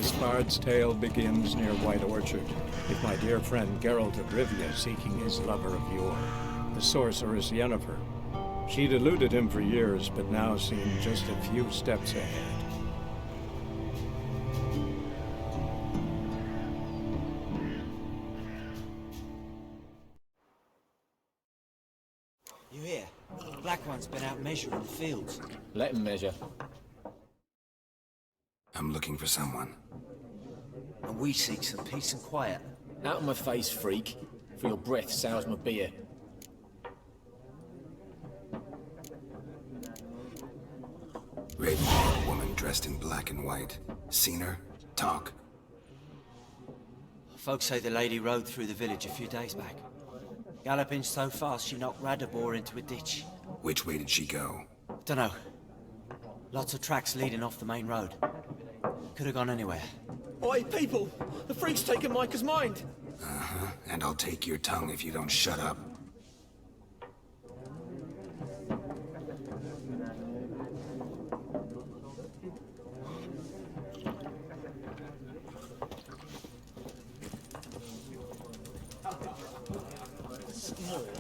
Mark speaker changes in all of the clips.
Speaker 1: This bard's tale begins near White Orchard, with my dear friend Geralt of Rivia seeking his lover of yore, the sorceress Yennefer. She'd eluded him for years, but now seemed just a few steps ahead.
Speaker 2: You hear? The Black One's been out measuring the fields.
Speaker 3: Let him measure.
Speaker 4: I'm looking for someone.
Speaker 2: And we seek some peace and quiet.
Speaker 3: Out of my face, freak. For your breath sours my beer.
Speaker 4: Red-haired woman dressed in black and white. Seen her? Talk.
Speaker 2: Folks say the lady rode through the village a few days back. Galloping so fast she knocked RedYama into a ditch.
Speaker 4: Which way did she go?
Speaker 2: Dunno. Lots of tracks leading off the main road. Could have gone anywhere.
Speaker 5: Oi, people! The freak's taken Micah's mind!
Speaker 4: Uh-huh, and I'll take your tongue if you don't shut up.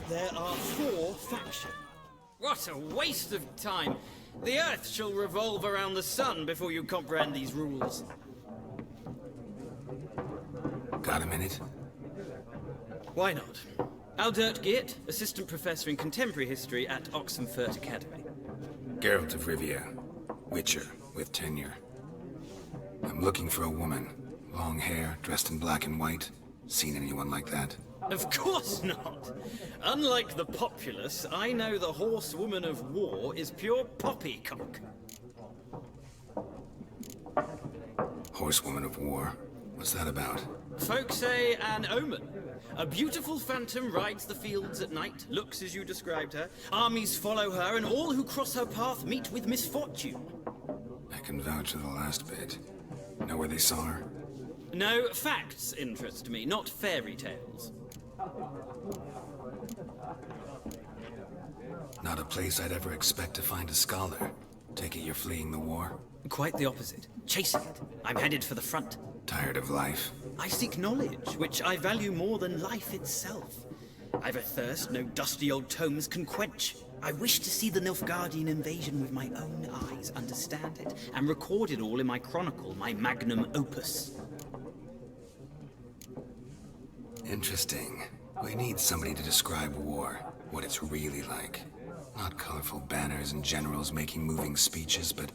Speaker 5: There are 4 factions.
Speaker 6: What a waste of time! The Earth shall revolve around the sun before you comprehend these rules.
Speaker 4: Got a minute?
Speaker 6: Why not? Aldert Geert, Assistant Professor in Contemporary History at Oxenfurt Academy.
Speaker 4: Geralt of Rivia. Witcher, with tenure. I'm looking for a woman. Long hair, dressed in black and white. Seen anyone like that?
Speaker 6: Of course not! Unlike the populace, I know the horsewoman of war is pure poppycock.
Speaker 4: Horsewoman of war? What's that about?
Speaker 6: Folk say an omen. A beautiful phantom rides the fields at night, looks as you described her. Armies follow her, and all who cross her path meet with misfortune.
Speaker 4: I can vouch for the last bit. Know where they saw her?
Speaker 6: No, facts interest me, not fairy tales.
Speaker 4: Not a place I'd ever expect to find a scholar. Take it you're fleeing the war?
Speaker 6: Quite the opposite. Chasing it. I'm headed for the front.
Speaker 4: Tired of life?
Speaker 6: I seek knowledge, which I value more than life itself. I've a thirst no dusty old tomes can quench. I wish to see the Nilfgaardian invasion with my own eyes, understand it, and record it all in my chronicle, my magnum opus.
Speaker 4: Interesting. We need somebody to describe war, what it's really like. Not colorful banners and generals making moving speeches, but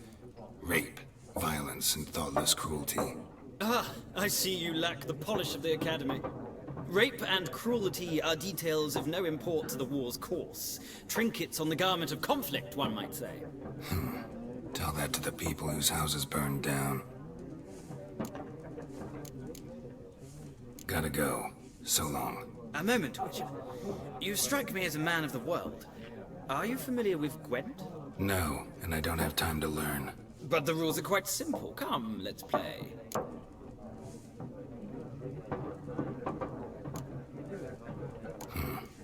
Speaker 4: rape, violence, and thoughtless cruelty.
Speaker 6: Ah, I see you lack the polish of the Academy. Rape and cruelty are details of no import to the war's course. Trinkets on the garment of conflict, one might say.
Speaker 4: Tell that to the people whose houses burned down. Gotta go. So long.
Speaker 6: A moment, Witcher. You strike me as a man of the world. Are you familiar with Gwent?
Speaker 4: No, and I don't have time to learn.
Speaker 6: But the rules are quite simple. Come, let's play.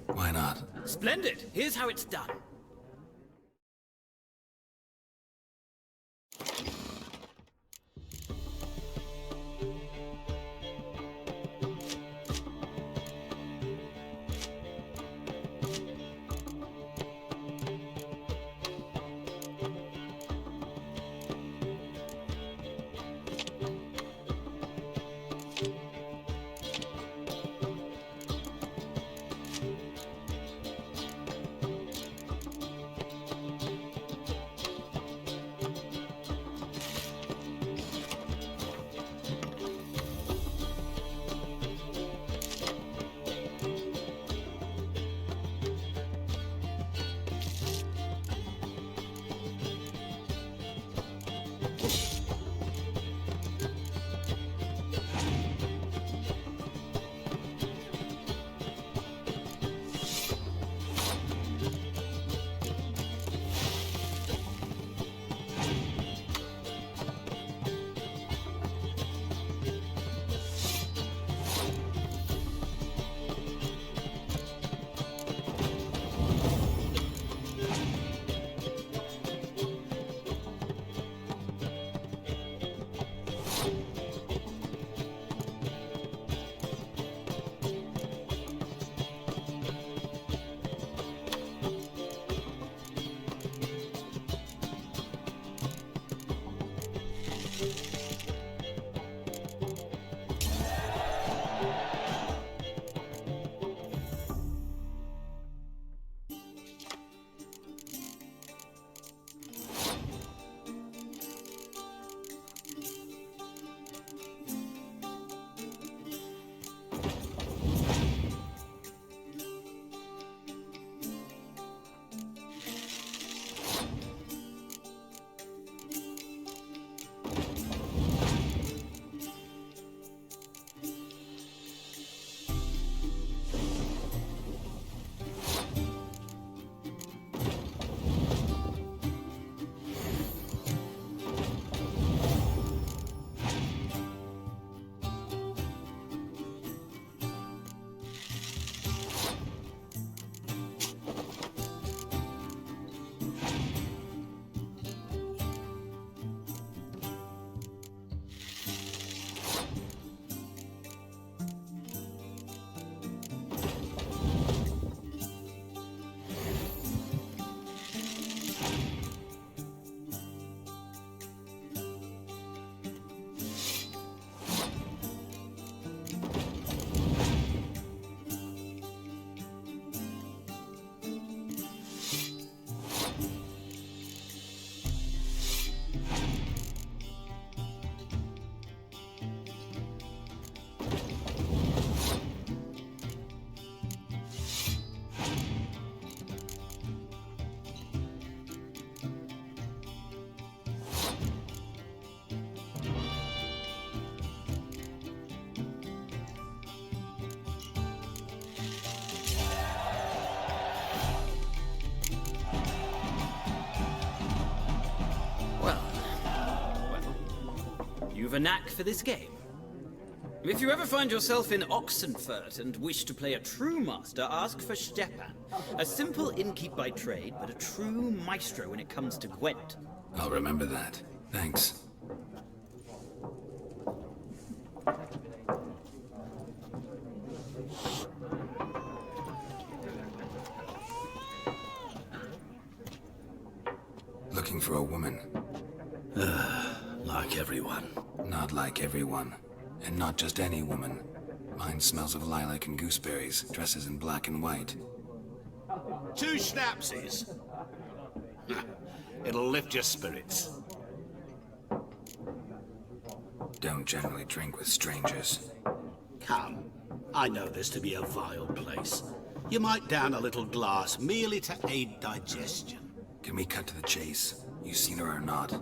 Speaker 4: Why not?
Speaker 6: Splendid! Here's how it's done. You've a knack for this game. If you ever find yourself in Oxenfurt and wish to play a true master, ask for Stepan. A simple innkeep by trade, but a true maestro when it comes to Gwent.
Speaker 4: I'll remember that. Thanks. Looking for a woman.
Speaker 7: Like everyone.
Speaker 4: Not like everyone. And not just any woman. Mine smells of lilac and gooseberries, dresses in black and white.
Speaker 7: 2 schnapsies. It'll lift your spirits.
Speaker 4: Don't generally drink with strangers.
Speaker 7: Come. I know this to be a vile place. You might down a little glass merely to aid digestion.
Speaker 4: Can we cut to the chase? You seen her or not?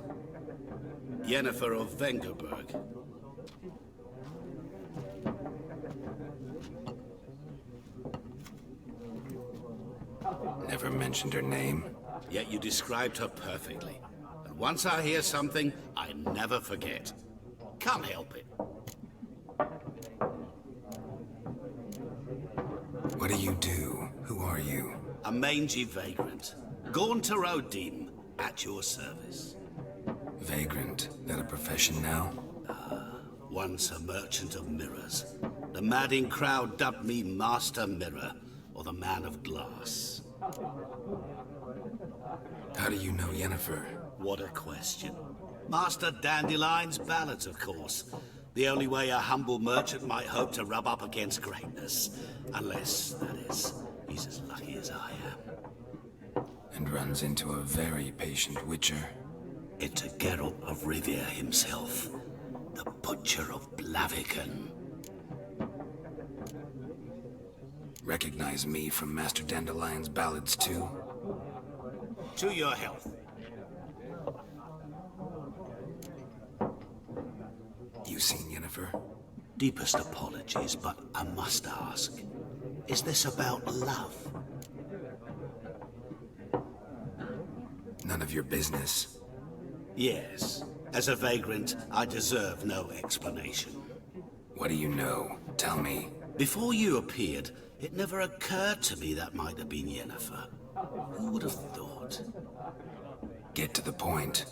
Speaker 7: Yennefer of Vengerberg.
Speaker 4: Never mentioned her name.
Speaker 7: Yet you described her perfectly. And once I hear something, I never forget. Can't help it.
Speaker 4: What do you do? Who are you?
Speaker 7: A mangy vagrant. Gaunter Odim, at your service.
Speaker 4: Vagrant. That a profession now?
Speaker 7: Once a merchant of mirrors. The madding crowd dubbed me Master Mirror, or the Man of Glass.
Speaker 4: How do you know Yennefer?
Speaker 7: What a question. Master Dandelion's ballads, of course. The only way a humble merchant might hope to rub up against greatness. Unless, that is, he's as lucky as I am.
Speaker 4: And runs into a very patient witcher.
Speaker 7: It's a Geralt of Rivia himself. The Butcher of Blaviken.
Speaker 4: Recognize me from Master Dandelion's ballads too?
Speaker 7: To your health.
Speaker 4: You seen Yennefer?
Speaker 7: Deepest apologies, but I must ask. Is this about love?
Speaker 4: None of your business.
Speaker 7: Yes. As a vagrant, I deserve no explanation.
Speaker 4: What do you know? Tell me.
Speaker 7: Before you appeared, it never occurred to me that might have been Yennefer. Who would have thought?
Speaker 4: Get to the point.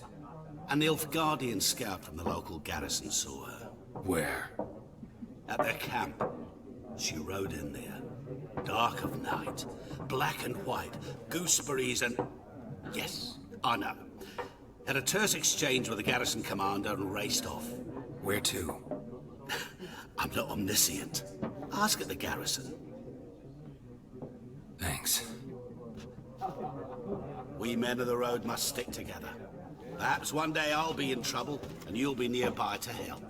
Speaker 7: An Nilfgaardian scout from the local garrison saw her.
Speaker 4: Where?
Speaker 7: At their camp. She rode in there. Dark of night. Black and white. Gooseberries and... Yes, I know. Had a terse exchange with the garrison commander and raced off.
Speaker 4: Where to?
Speaker 7: I'm not omniscient. Ask at the garrison.
Speaker 4: Thanks.
Speaker 7: We men of the road must stick together. Perhaps one day I'll be in trouble, and you'll be nearby to help.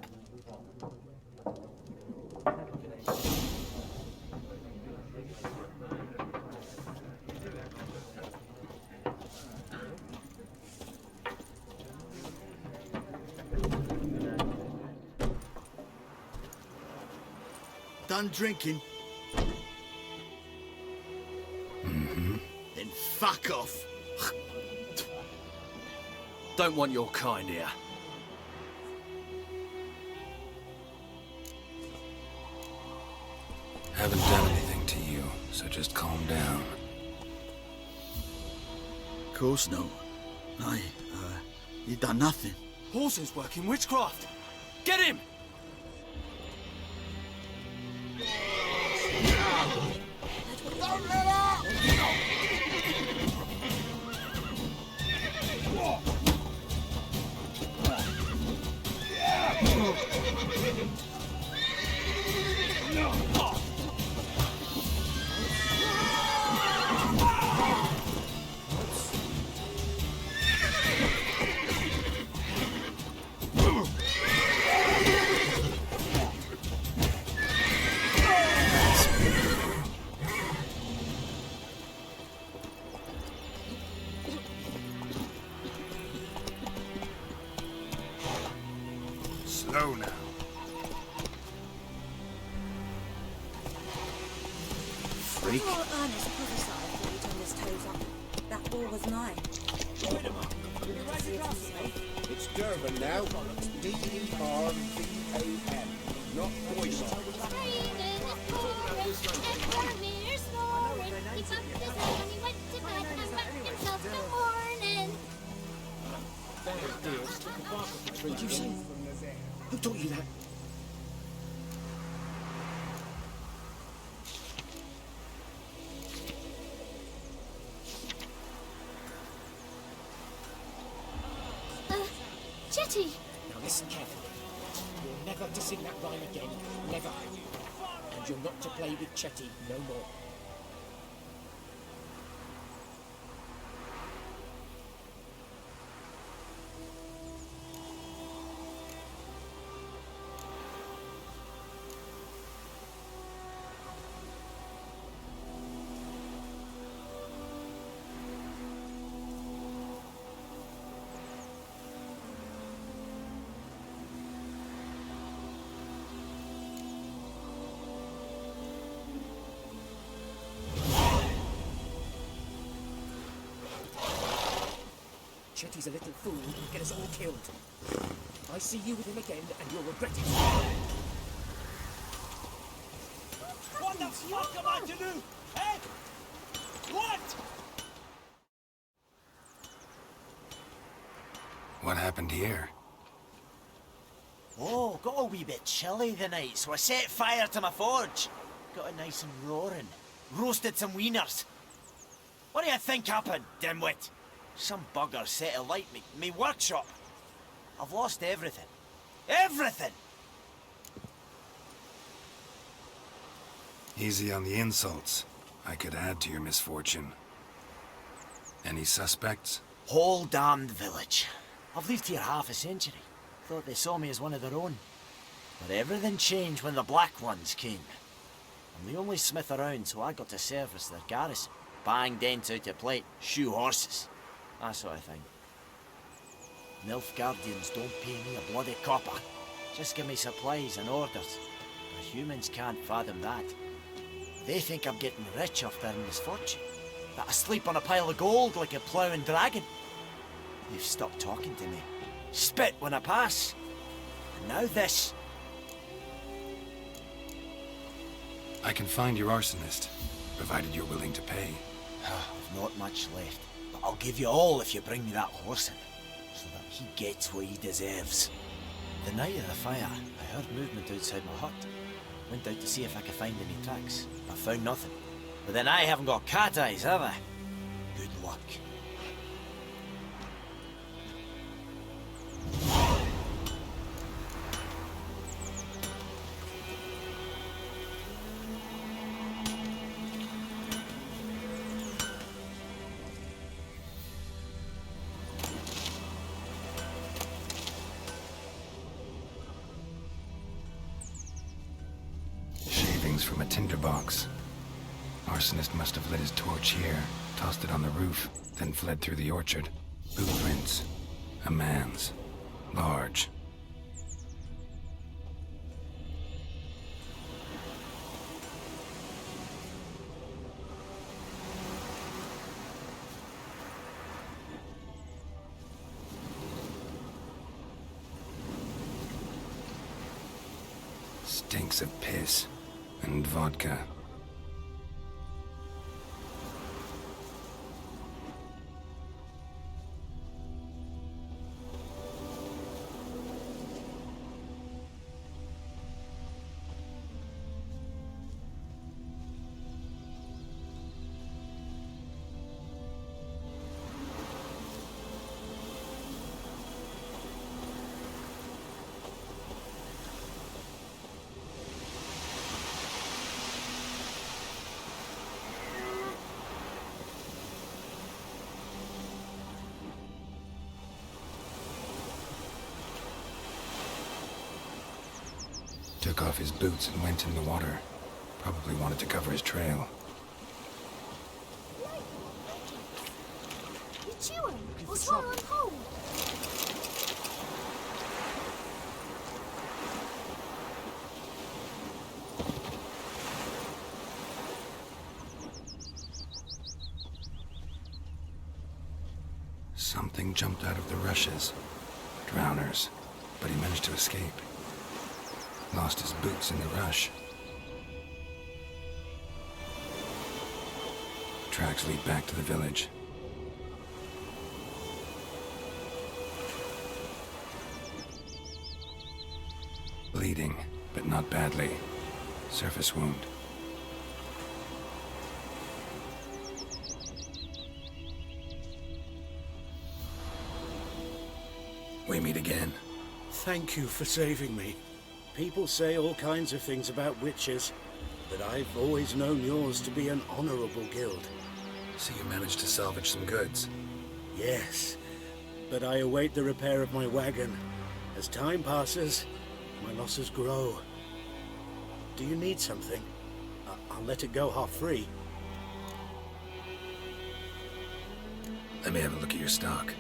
Speaker 8: Done drinking?
Speaker 4: Mm-hmm.
Speaker 8: Then fuck off.
Speaker 5: Don't want your kind here.
Speaker 4: Haven't done anything to you, so just calm down.
Speaker 8: Of course no. You done nothing.
Speaker 5: Horses working witchcraft. Get him!
Speaker 4: Slow now.
Speaker 9: Freak. Poor Ernest prophesied when he turned his toes up. That ball was mine.
Speaker 10: It's Durban now. D-E-R-V-A-N. Not Boyson.
Speaker 3: Did you say? Who taught you that?
Speaker 11: Chetty!
Speaker 3: Now listen carefully. You're never to sing that rhyme again. Never. And you're not to play with Chetty no more. Chetty's a little fool who'll get us all killed. I see you with him again, and you'll regret it.
Speaker 2: What the fuck am I to do? Eh? What?
Speaker 4: What happened here?
Speaker 2: Oh, got a wee bit chilly the night, so I set fire to my forge. Got it nice and roaring. Roasted some wieners. What do you think happened, dimwit? Some bugger set alight me workshop. I've lost everything. Everything!
Speaker 4: Easy on the insults. I could add to your misfortune. Any suspects?
Speaker 2: Whole damned village. I've lived here half a century. Thought they saw me as one of their own. But everything changed when the Black Ones came. I'm the only smith around, so I got to service their garrison. Bang dents out of plate, shoe horses. That sort of thing. Nilfgaardians don't pay me a bloody copper. Just give me supplies and orders. But humans can't fathom that. They think I'm getting rich off their misfortune. That I sleep on a pile of gold like a ploughing dragon. They've stopped talking to me. Spit when I pass. And now this.
Speaker 4: I can find your arsonist, provided you're willing to pay.
Speaker 2: I've not much left. But I'll give you all if you bring me that horse in, so that he gets what he deserves. The night of the fire, I heard movement outside my hut. Went out to see if I could find any tracks. I found nothing. But then I haven't got cat eyes, have I? Good luck.
Speaker 4: From a tinderbox. Arsonist must have lit his torch here, tossed it on the roof, then fled through the orchard. Bootprints. A man's. Large. Stinks of piss. And vodka. Took off his boots and went in the water. Probably wanted to cover his trail.
Speaker 11: You chewing or swallowing whole?
Speaker 4: Something jumped out of the rushes. Drowners. But he managed to escape. Lost his boots in the rush. Tracks lead back to the village. Bleeding, but not badly. Surface wound. We meet again.
Speaker 8: Thank you for saving me. People say all kinds of things about witches, but I've always known yours to be an honorable guild.
Speaker 4: So you managed to salvage some goods?
Speaker 8: Yes, but I await the repair of my wagon. As time passes, my losses grow. Do you need something? I'll let it go half-free.
Speaker 4: Let me have a look at your stock.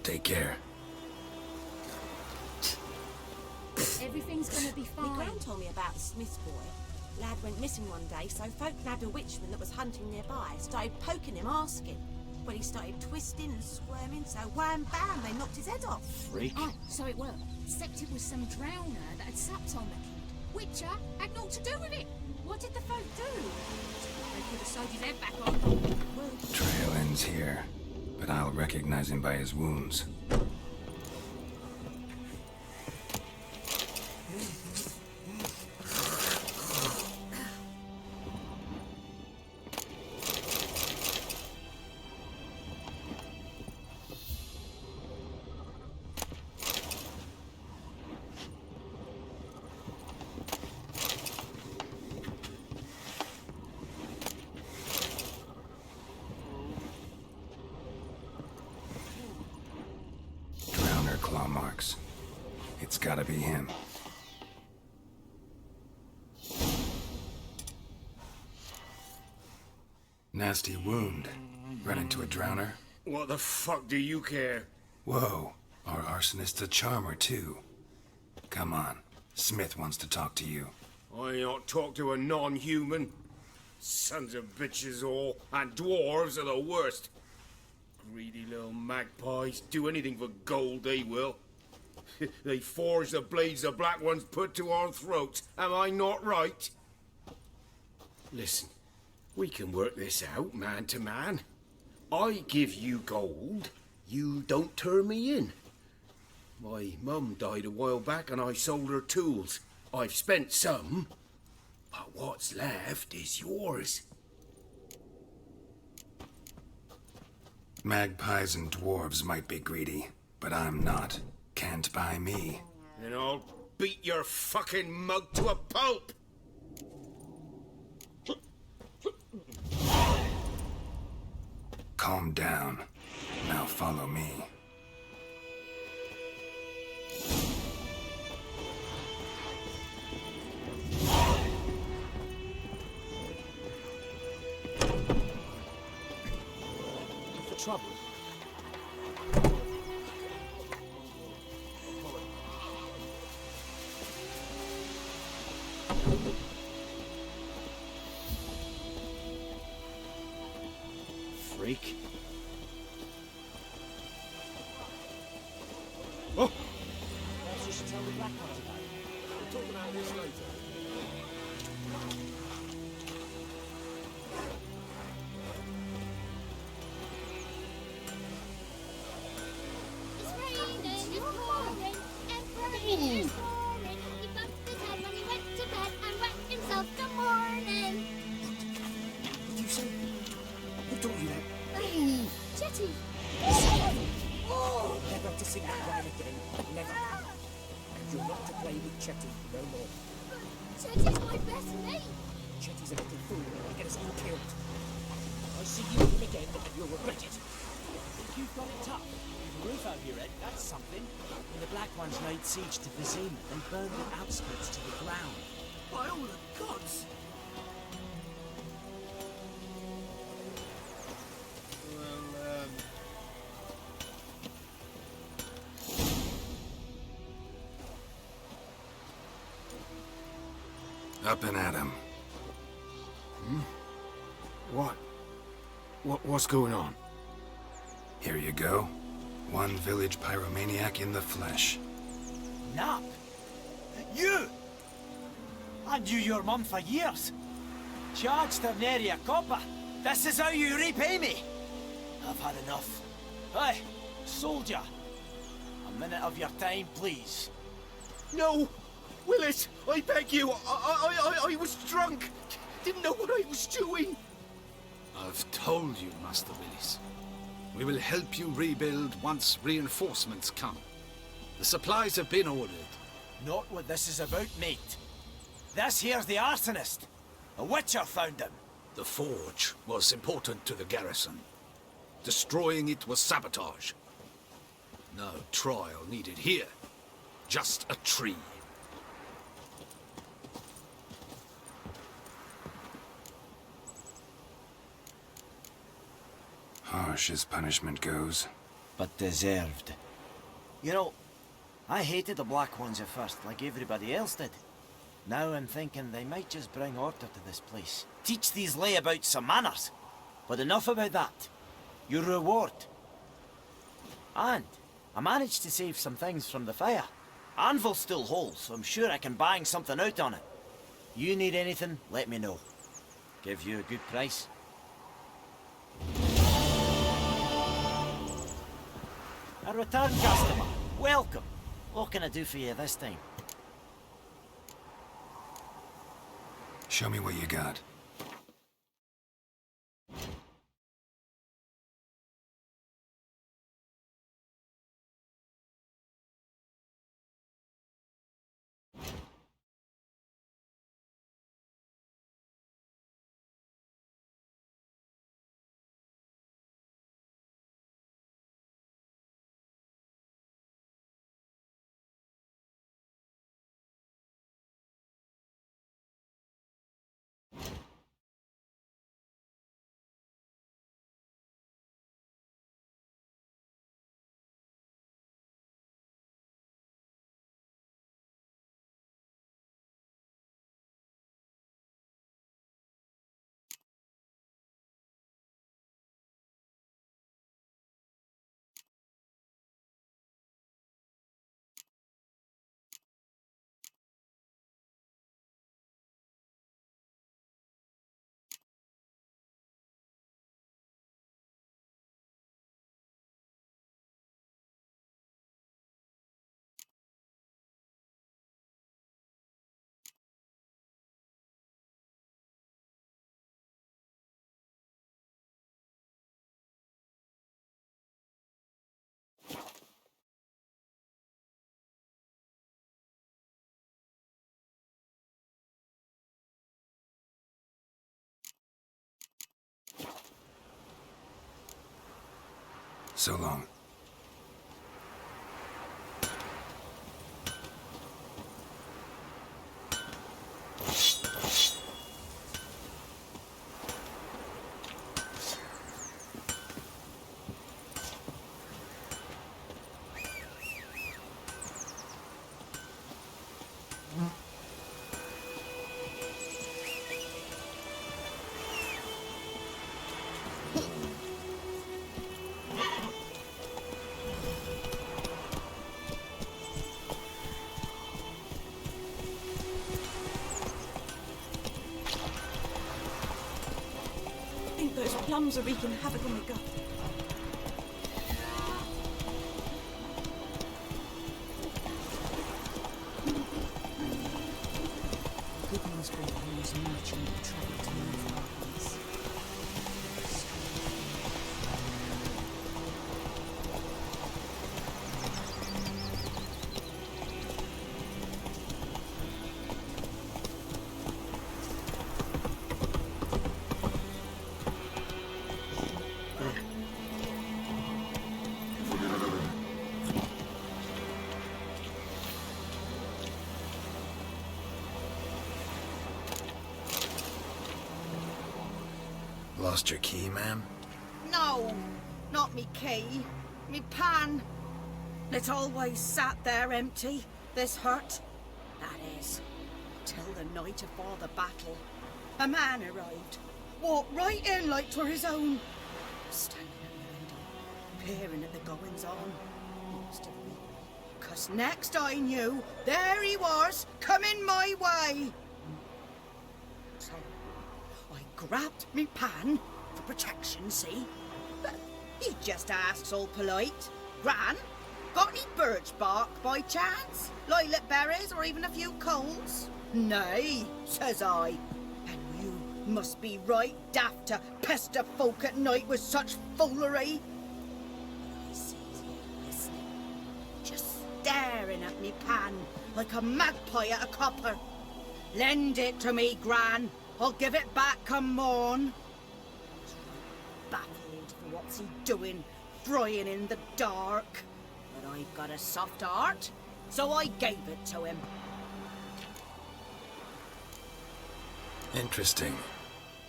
Speaker 4: Take care.
Speaker 11: Everything's gonna be fine.
Speaker 9: My gran told me about the Smith's boy. Lad went missing one day, so folk nabbed a witchman that was hunting nearby. Started poking him, asking. But he started twisting and squirming, so wham bam, they knocked his head off.
Speaker 2: Freak.
Speaker 11: Aye, so it were. Except it was some drowner that had supped on the kid. Witcher had naught to do with it. What did the folk do? They could have sewed his head back on. Well,
Speaker 4: Trail ends here, but I'll recognize him by his wounds. Claw marks. It's gotta be him. Nasty wound. Run into a drowner?
Speaker 8: What the fuck do you care?
Speaker 4: Whoa, our arsonist's a charmer too. Come on, Smith wants to talk to you.
Speaker 8: I ain't not talk to a non-human. Sons of bitches all, and dwarves are the worst. Greedy little magpies, do anything for gold, they will. They forge the blades the black ones put to our throats, am I not right? Listen, we can work this out, man to man. I give you gold, you don't turn me in. My mum died a while back and I sold her tools. I've spent some, but what's left is yours.
Speaker 4: Magpies and dwarves might be greedy, but I'm not. Can't buy me.
Speaker 8: Then I'll beat your fucking mug to a pulp!
Speaker 4: Calm down. Now follow me.
Speaker 3: For trouble.
Speaker 2: Freak.
Speaker 3: Oh! Perhaps you should tell the black ones about it. We'll talk about this later.
Speaker 11: It's raining, it's pouring, Emperor is pouring. He bumped his head when he went to bed and wet himself till morning.
Speaker 3: What did you say? Who taught you that?
Speaker 11: Jetty!
Speaker 3: Oh, never to sing that rhyme again. Never. and you're not to play with Chetty no more.
Speaker 11: Chetty's my best mate.
Speaker 3: Chetty's a little fool and will get us all killed. I see you with him again and you'll regret it.
Speaker 2: Think you've got it tough? With a roof over your head, that's something. When the Black Ones laid siege to Vizima, they burned the outskirts to the ground. By all the gods!
Speaker 4: Up and at him.
Speaker 8: What's going on?
Speaker 4: Here you go. One village pyromaniac in the flesh.
Speaker 2: Nap! You! I knew your mum for years. Charged her nary a copper. This is how you repay me. I've had enough. Hey, soldier. A minute of your time, please.
Speaker 8: No! Willis, I beg you, I was drunk. Didn't know what I was doing.
Speaker 7: I've told you, Master Willis. We will help you rebuild once reinforcements come. The supplies have been ordered.
Speaker 2: Not what this is about, mate. This here's the arsonist. A witcher found him.
Speaker 7: The forge was important to the garrison. Destroying it was sabotage. No trial needed here. Just a tree.
Speaker 4: Harsh as punishment goes.
Speaker 2: But deserved. You know, I hated the Black Ones at first, like everybody else did. Now I'm thinking they might just bring order to this place. Teach these layabouts some manners. But enough about that. Your reward. And I managed to save some things from the fire. Anvil's still whole, so I'm sure I can bang something out on it. You need anything, let me know. Give you a good price. A return customer. Welcome. What can I do for you this time?
Speaker 4: Show me what you got. So long.
Speaker 9: Those plums are wreaking havoc on my gut.
Speaker 3: Goodman's been using merchant travel to move armies.
Speaker 4: Lost your key, ma'am?
Speaker 12: No, not me key. Me pan. It always sat there empty, this hut. That is, till the night afore the battle. A man arrived, walked right in like 'twere his own. Standing at the window, peering at the goings-on. He must have been, 'cause next I knew, there he was, coming my way. So, I grabbed me pan, for protection, see? But he just asks all polite, Gran, got any birch bark by chance? Lilac berries or even a few coals? Nay, says I. And you must be right daft to pester folk at night with such foolery. I sees you listening, just staring at me pan like a magpie at a copper. Lend it to me, Gran. I'll give it back come morn. I was right baffled for what's he doing, frying in the dark. But I've got a soft heart, so I gave it to him.
Speaker 4: Interesting.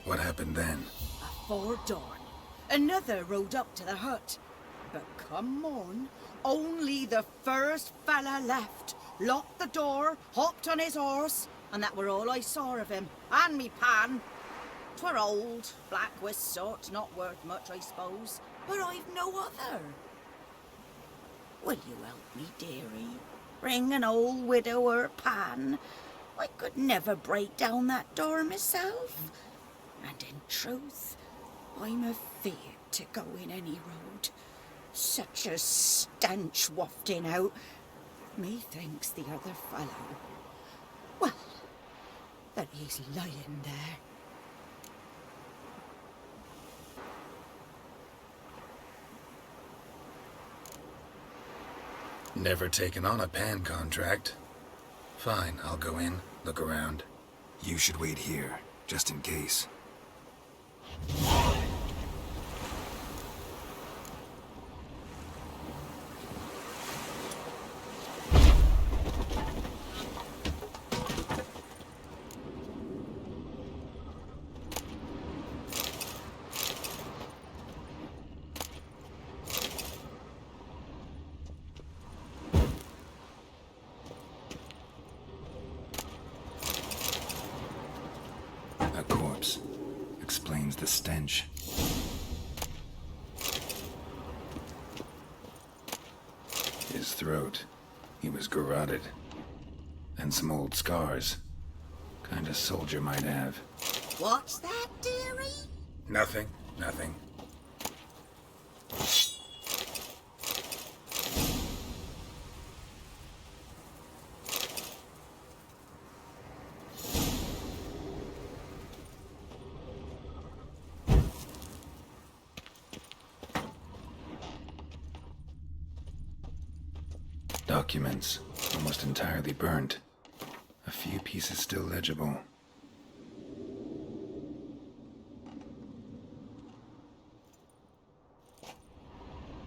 Speaker 4: What hafpened then?
Speaker 12: Afore dawn, another rode up to the hut. But come on, only the first fella left, locked the door, hopped on his horse, and that were all I saw of him, and me pan. 'Twere old, black with soot, not worth much, I suppose, but I've no other. Will you help me, dearie? Bring an old widower pan. I could never break down that door myself. And in truth, I'm afeard to go in any road. Such a stench wafting out. Methinks the other fellow, well, that he's lying there.
Speaker 4: Never taken on a pan contract. Fine, I'll go in, look around. You should wait here, just in case. A corpse. Explains the stench. His throat. He was garroted. And some old scars. Kind of soldier might have.
Speaker 12: What's that, dearie?
Speaker 4: Nothing. Nothing. Documents, almost entirely burnt. A few pieces still legible.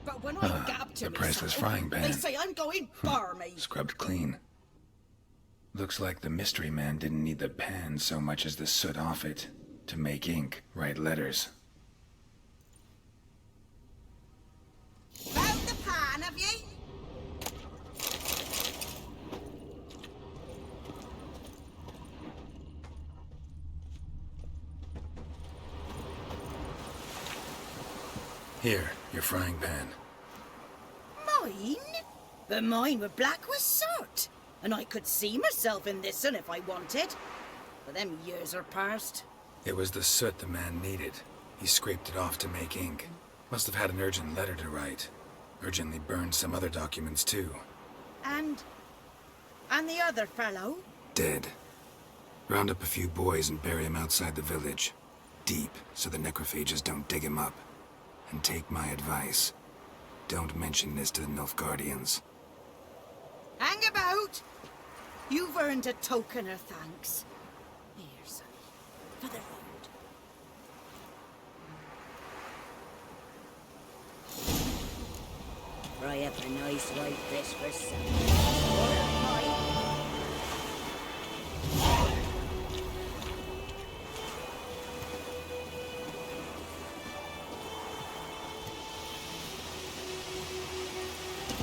Speaker 12: But when I get up to
Speaker 4: the priceless
Speaker 12: myself,
Speaker 4: frying pan.
Speaker 12: they say I'm going barmy.
Speaker 4: Scrubbed clean. Looks like the mystery man didn't need the pan so much as the soot off it to make ink, write letters.
Speaker 12: Found the pan, have ye?
Speaker 4: Here, your frying pan.
Speaker 12: Mine? But mine were black with soot. And I could see myself in this one if I wanted. But them years are past.
Speaker 4: It was the soot the man needed. He scraped it off to make ink. Must have had an urgent letter to write. Urgently burned some other documents too.
Speaker 12: And the other fellow?
Speaker 4: Dead. Round up a few boys and bury him outside the village. Deep, so the necrophages don't dig him up. And take my advice. Don't mention this to the Nilfgaardians.
Speaker 12: Hang about! You've earned a token of thanks. Here, son, for the road. Fry up a nice white fish for supper.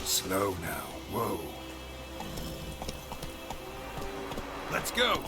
Speaker 4: Slow now. Whoa. Let's go!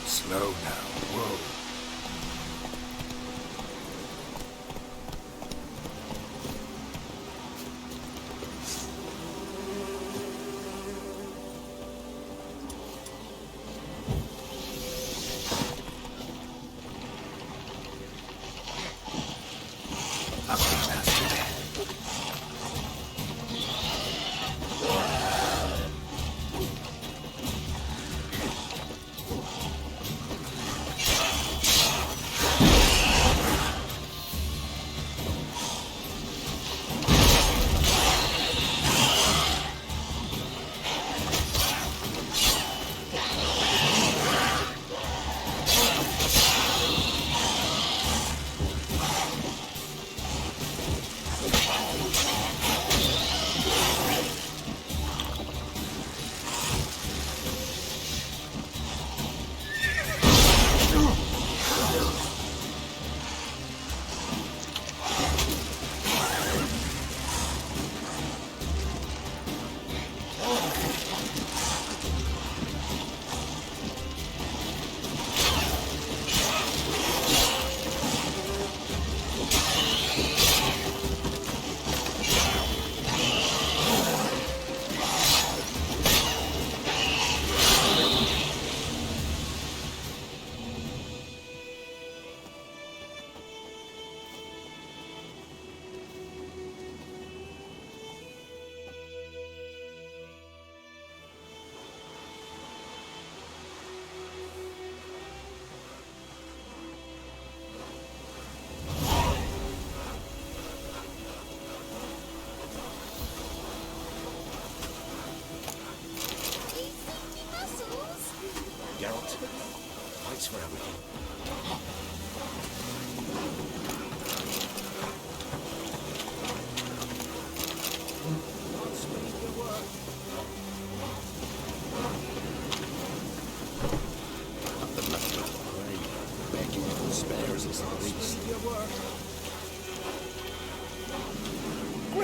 Speaker 4: Slow now. Whoa.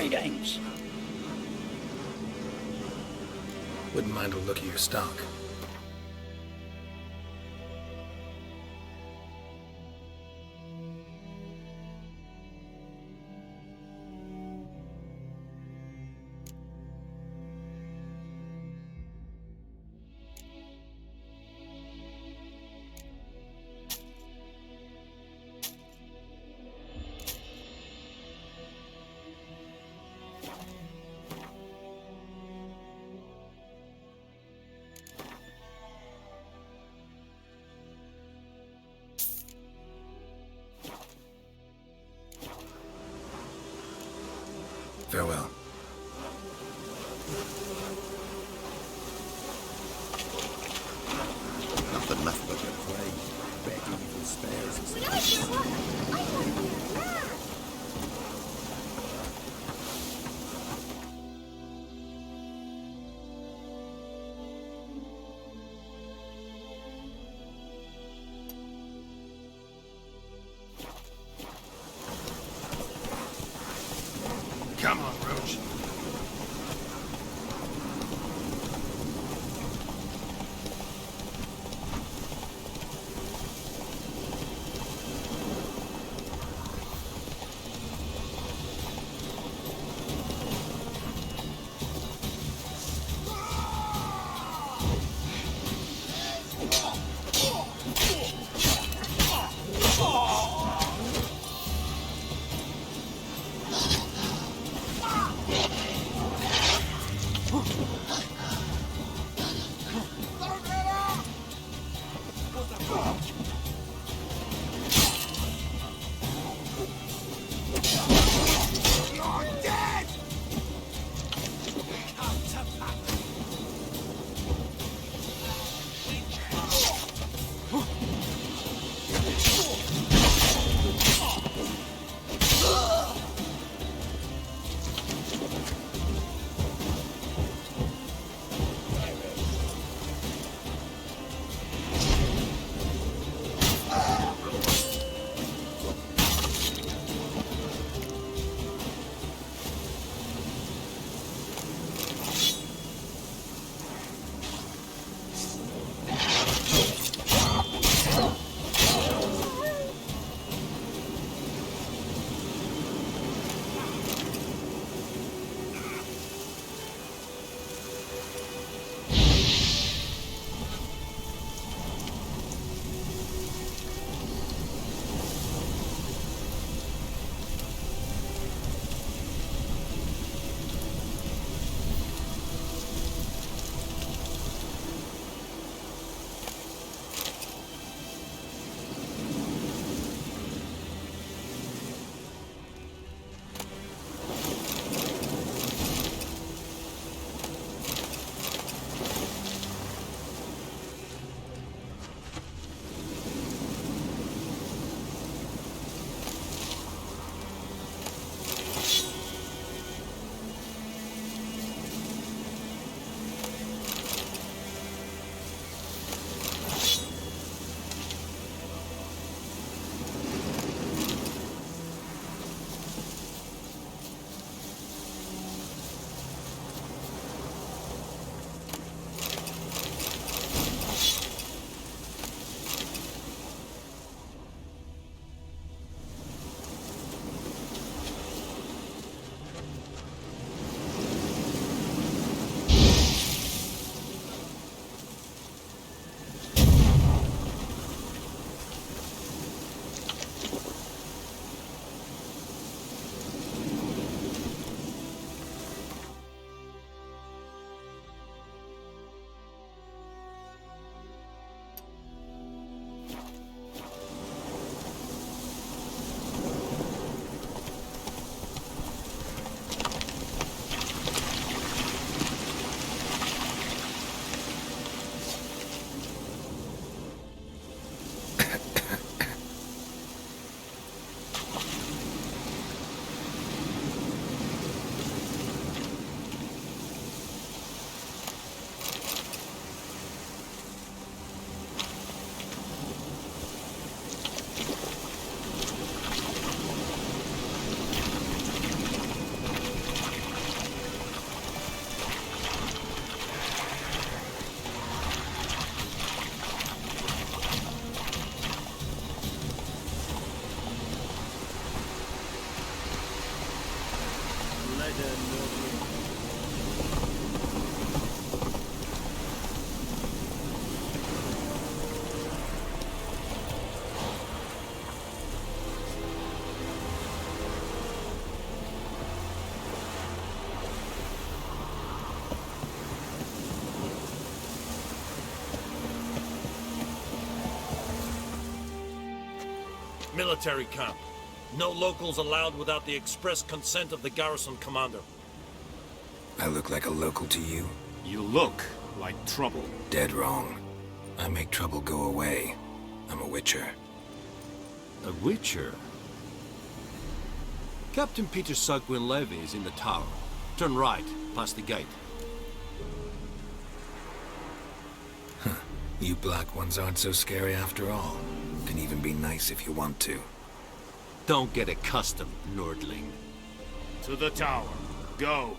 Speaker 6: play games.
Speaker 4: Wouldn't mind a look at your stock. Farewell.
Speaker 10: Nothing left but the clay. Begging for spares.
Speaker 11: When I grow up, I want to be a man.
Speaker 8: Come on, Roach.
Speaker 13: Military camp. No locals allowed without the express consent of the garrison commander.
Speaker 4: I look like a local to you?
Speaker 14: You look like trouble.
Speaker 4: Dead wrong. I make trouble go away. I'm a witcher.
Speaker 14: A witcher? Captain Peter Sugwin Levy is in the tower. Turn right, past the gate.
Speaker 4: Huh. You black ones aren't so scary after all. Can even be nice if you want to.
Speaker 14: Don't get accustomed, Nordling.
Speaker 8: To the tower. Go.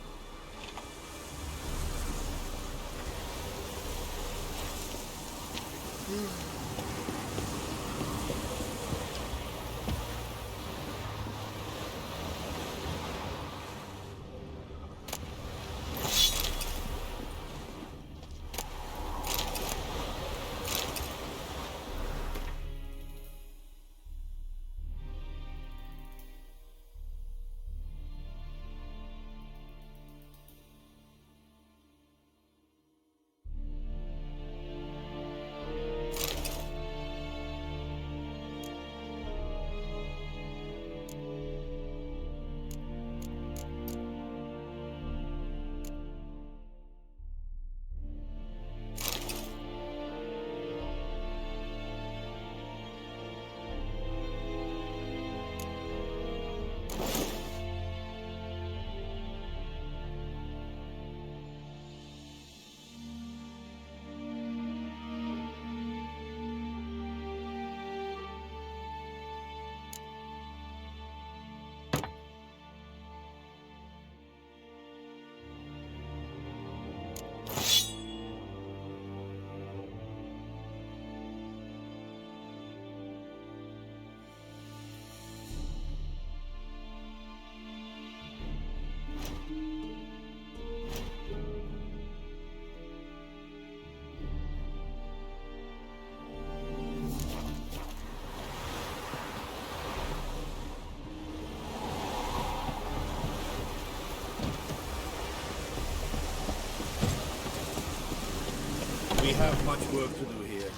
Speaker 10: We have much work to do here.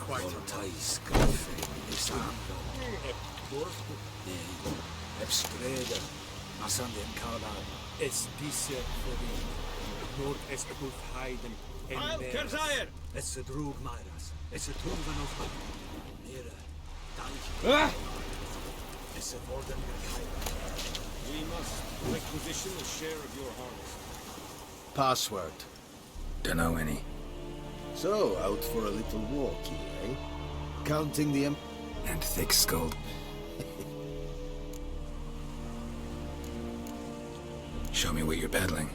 Speaker 10: Quite a taste. Ebstreda, Asande en Kalar, es disse for the Nord-Est Heiden en Kerzaier! Es drug Myras, es trugen of Nere, Dank. Es Vorden We must requisition a share of your harvest.
Speaker 4: Password. Dunno any.
Speaker 10: So, out for a little walk here, eh? Counting the
Speaker 4: and thick-skulled. Show me what you're peddling.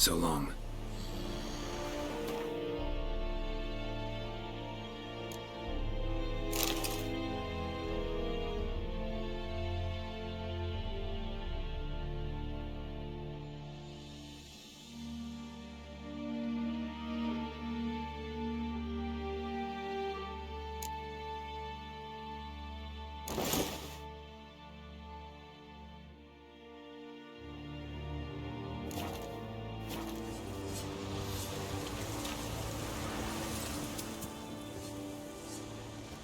Speaker 4: So long.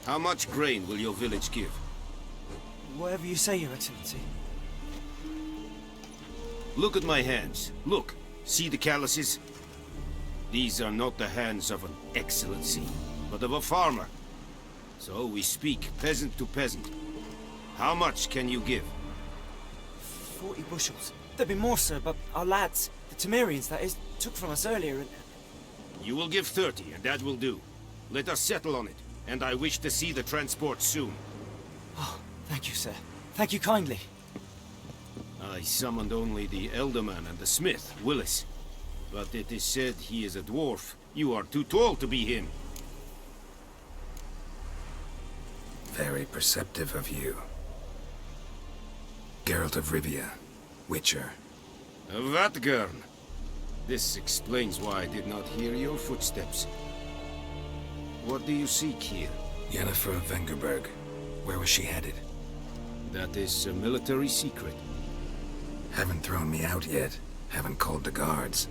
Speaker 8: How much grain will your village give?
Speaker 5: Whatever you say, Your Excellency.
Speaker 8: Look at my hands. Look. See the calluses? These are not the hands of an excellency, but of a farmer. So we speak peasant to peasant. How much can you give?
Speaker 5: 40 bushels. There'd be more, sir, but our lads, the Temerians, that is, took from us earlier and...
Speaker 8: You will give 30, and that will do. Let us settle on it, and I wish to see the transport soon.
Speaker 5: Oh, thank you, sir. Thank you kindly.
Speaker 8: I summoned only the Elderman and the smith, Willis. But it is said he is a dwarf. You are too tall to be him.
Speaker 4: Very perceptive of you. Geralt of Rivia, Witcher.
Speaker 8: Vatgern. This explains why I did not hear your footsteps. What do you seek here?
Speaker 4: Yennefer of Vengerberg. Where was she headed?
Speaker 8: That is a military secret.
Speaker 4: Haven't thrown me out yet. Haven't called the guards.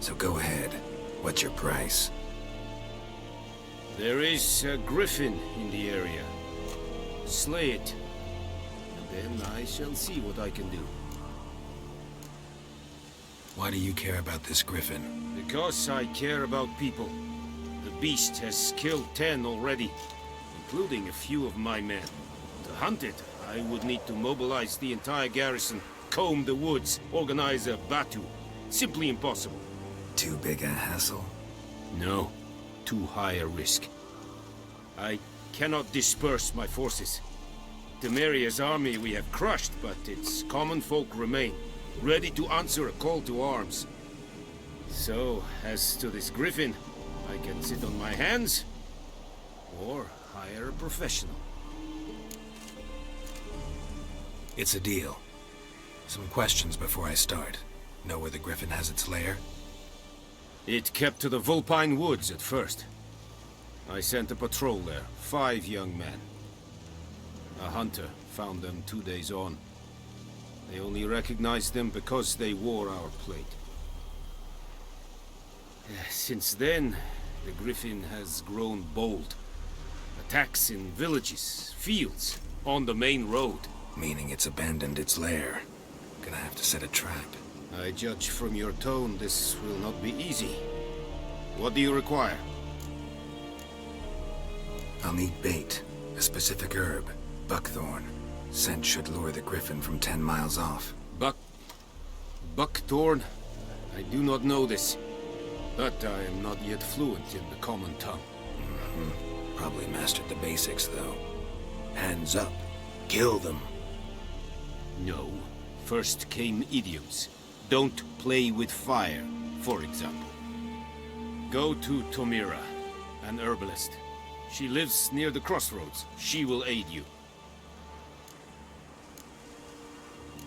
Speaker 4: So go ahead. What's your price?
Speaker 8: There is a griffin in the area. Slay it. And then I shall see what I can do.
Speaker 4: Why do you care about this griffin?
Speaker 8: Because I care about people. The beast has killed 10 already, including a few of my men. To hunt it, I would need to mobilize the entire garrison, comb the woods, organize a batu. Simply impossible.
Speaker 4: Too big a hassle?
Speaker 8: No. Too high a risk. I cannot disperse my forces. Temeria's army we have crushed, but its common folk remain, ready to answer a call to arms. So, as to this griffin, I can sit on my hands, or hire a professional.
Speaker 4: It's a deal. Some questions before I start. Know where the griffin has its lair?
Speaker 8: It kept to the Vulpine Woods at first. I sent a patrol there, 5 young men. A hunter found them 2 days on. They only recognized them because they wore our plate. Since then, the griffin has grown bold. Attacks in villages, fields, on the main road.
Speaker 4: Meaning it's abandoned its lair. Gonna have to set a trap.
Speaker 8: I judge from your tone this will not be easy. What do you require?
Speaker 4: I'll need bait. A specific herb. Buckthorn. Scent should lure the griffin from 10 miles off.
Speaker 8: Buckthorn? I do not know this. But I am not yet fluent in the common tongue.
Speaker 4: Probably mastered the basics, though. Hands up. Kill them.
Speaker 8: No. First came idioms. Don't play with fire, for example. Go to Tomira, an herbalist. She lives near the crossroads. She will aid you.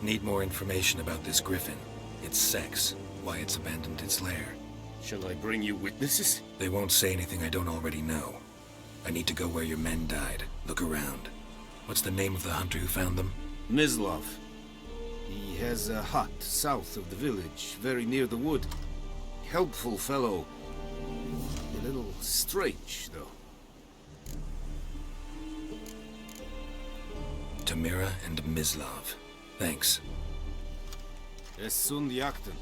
Speaker 4: Need more information about this griffin. Its sex, why it's abandoned its lair.
Speaker 8: Shall I bring you witnesses?
Speaker 4: They won't say anything I don't already know. I need to go where your men died. Look around. What's the name of the hunter who found them?
Speaker 8: Mislav. He has a hut south of the village, very near the wood. Helpful fellow. A little strange, though.
Speaker 4: Tomira and Mislav. Thanks.
Speaker 8: Es sunt Yakten.